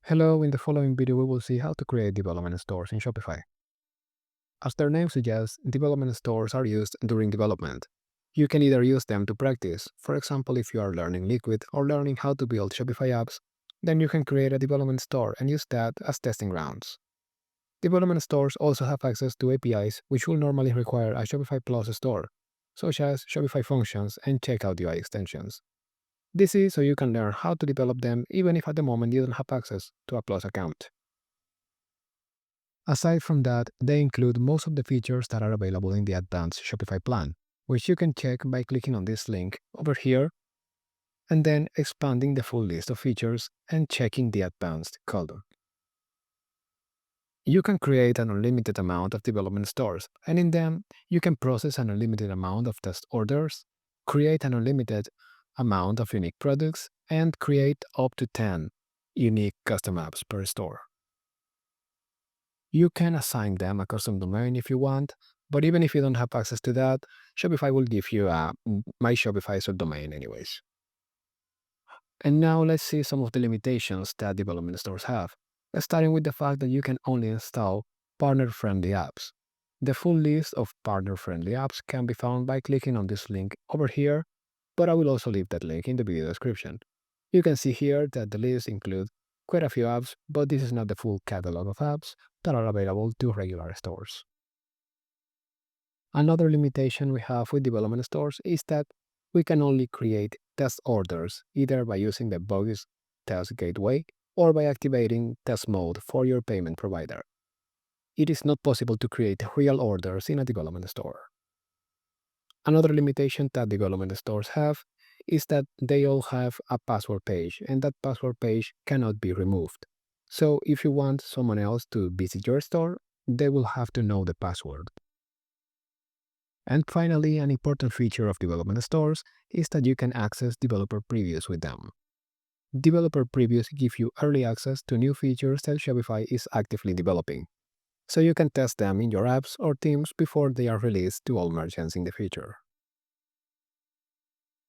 Hello, in the following video we will see how to create development stores in Shopify. As their name suggests, development stores are used during development. You can either use them to practice, for example if you are learning Liquid or learning how to build Shopify apps, then you can create a development store and use that as testing grounds. Development stores also have access to APIs which will normally require a Shopify Plus store, such as Shopify functions and checkout UI extensions. This is so you can learn how to develop them even if at the moment you don't have access to a Plus account. Aside from that, they include most of the features that are available in the Advanced Shopify plan, which you can check by clicking on this link over here and then expanding the full list of features and checking the Advanced color. You can create an unlimited amount of development stores, and in them, you can process an unlimited amount of test orders, create an unlimited amount of unique products, and create up to 10 unique custom apps per store. You can assign them a custom domain if you want, but even if you don't have access to that, Shopify will give you a My Shopify subdomain anyways. And now let's see some of the limitations that development stores have, starting with the fact that you can only install partner-friendly apps. The full list of partner-friendly apps can be found by clicking on this link over here, but I will also leave that link in the video description. You can see here that the list includes quite a few apps, but this is not the full catalog of apps that are available to regular stores. Another limitation we have with development stores is that we can only create test orders either by using the bogus test gateway or by activating test mode for your payment provider. It is not possible to create real orders in a development store. Another limitation that development stores have is that they all have a password page, and that password page cannot be removed. So if you want someone else to visit your store, they will have to know the password. And finally, an important feature of development stores is that you can access developer previews with them. Developer previews give you early access to new features that Shopify is actively developing, so you can test them in your apps or teams before they are released to all merchants in the future.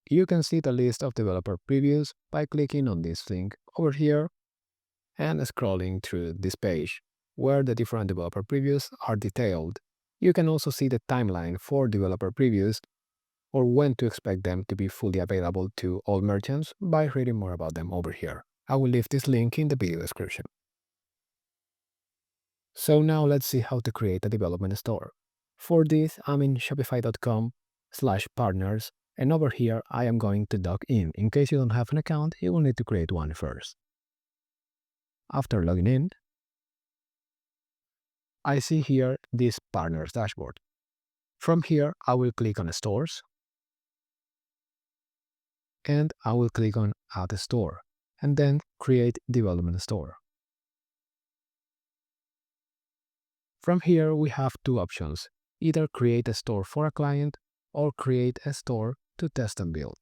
You can see the list of developer previews by clicking on this link over here and scrolling through this page, where the different developer previews are detailed. You can also see the timeline for developer previews or when to expect them to be fully available to all merchants by reading more about them over here. I will leave this link in the video description. So now let's see how to create a development store. For this, I'm in shopify.com/partners, and over here I am going to log in. In case you don't have an account, you will need to create one first. After logging in, I see here this partners dashboard. From here, I will click on stores and I will click on add a store and then create development store. From here, we have two options, either create a store for a client or create a store to test and build.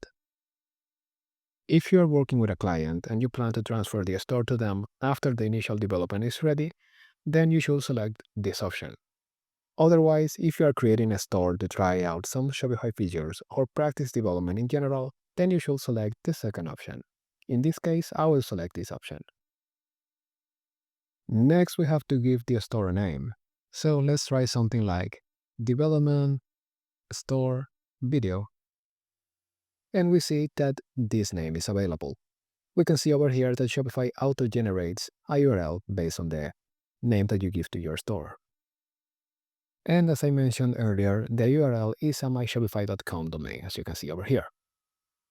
If you are working with a client and you plan to transfer the store to them after the initial development is ready, then you should select this option. Otherwise, if you are creating a store to try out some Shopify features or practice development in general, then you should select the second option. In this case, I will select this option. Next, we have to give the store a name. So let's try something like development store video. And we see that this name is available. We can see over here that Shopify auto-generates a URL based on the name that you give to your store. And as I mentioned earlier, the URL is a myshopify.com domain, as you can see over here.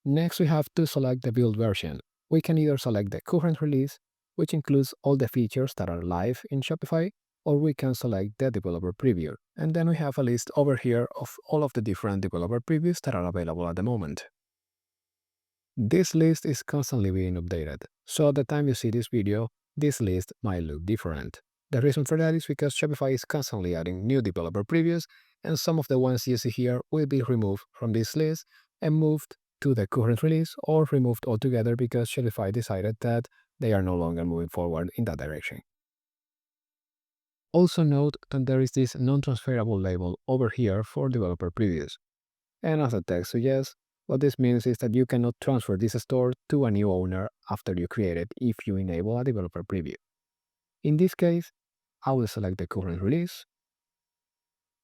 Next, we have to select the build version. We can either select the current release, which includes all the features that are live in Shopify, or we can select the developer preview. And then we have a list over here of all of the different developer previews that are available at the moment. This list is constantly being updated, so at the time you see this video, this list might look different. The reason for that is because Shopify is constantly adding new developer previews, and some of the ones you see here will be removed from this list and moved to the current release or removed altogether because Shopify decided that they are no longer moving forward in that direction. Also note that there is this non-transferable label over here for developer previews. And as the text suggests, What this means is that you cannot transfer this store to a new owner after you create it if you enable a developer preview. In this case, I will select the current release.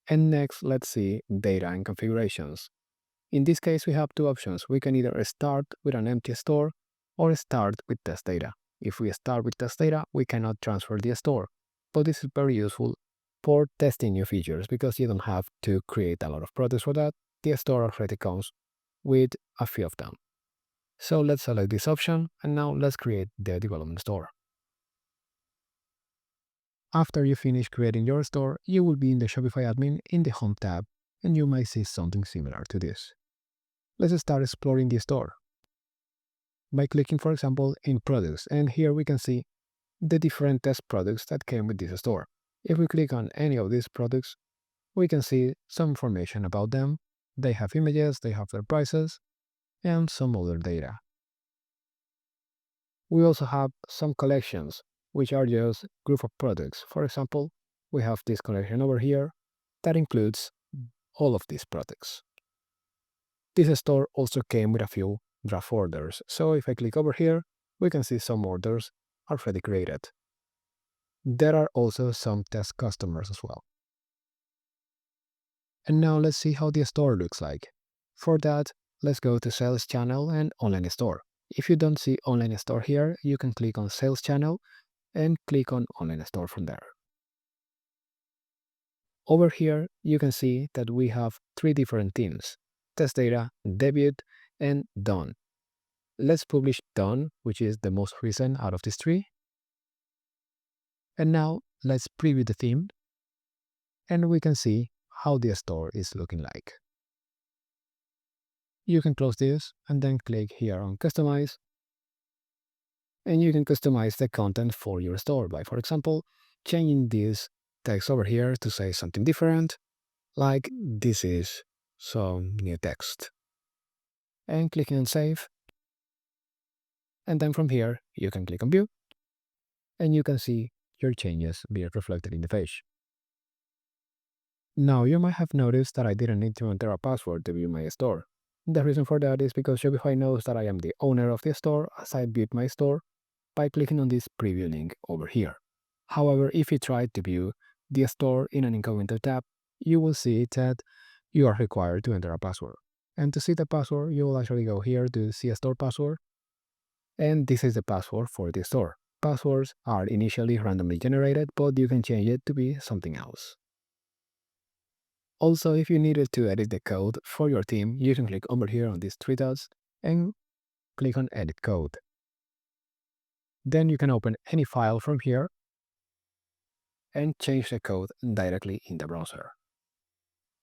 And next, let's see data and configurations. In this case, we have two options. We can either start with an empty store or start with test data. If we start with test data, we cannot transfer the store. But this is very useful for testing new features because you don't have to create a lot of products for that. The store already comes with a few of them. So let's select this option, and now let's create the development store. After you finish creating your store, you will be in the Shopify admin in the Home tab, and you might see something similar to this. Let's start exploring the store by clicking, for example, in products, and here we can see the different test products that came with this store. If we click on any of these products, we can see some information about them. They have images, they have their prices, and some other data. We also have some collections, which are just group of products. For example, we have this collection over here that includes all of these products. This store also came with a few draft orders, so if I click over here, we can see some orders already created. There are also some test customers as well. And now let's see how the store looks like. For that, let's go to Sales Channel and Online Store. If you don't see Online Store here, you can click on Sales Channel and click on Online Store from there. Over here, you can see that we have three different themes: Test Data, Debut, and Done. Let's publish Done, which is the most recent out of these three. And now let's preview the theme, and we can see how the store is looking like. You can close this and then click here on Customize, and you can customize the content for your store by, for example, changing this text over here to say something different, like this is some new text, and clicking on Save. And then from here, you can click on View, and you can see your changes being reflected in the page. Now, you might have noticed that I didn't need to enter a password to view my store. The reason for that is because Shopify knows that I am the owner of the store as I viewed my store by clicking on this preview link over here. However, if you try to view the store in an incognito tab, you will see that you are required to enter a password. And to see the password, you will actually go here to see a store password, and this is the password for the store. Passwords are initially randomly generated, but you can change it to be something else. Also, if you needed to edit the code for your theme, you can click over here on these three dots and click on Edit Code. Then you can open any file from here and change the code directly in the browser.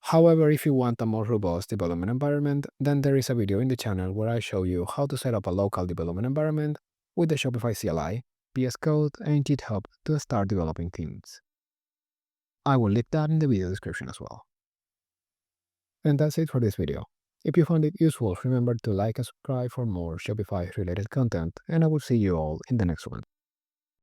However, if you want a more robust development environment, then there is a video in the channel where I show you how to set up a local development environment with the Shopify CLI, VS Code, and GitHub to start developing themes. I will link that in the video description as well. And that's it for this video. If you found it useful, remember to like and subscribe for more Shopify related content, and I will see you all in the next one.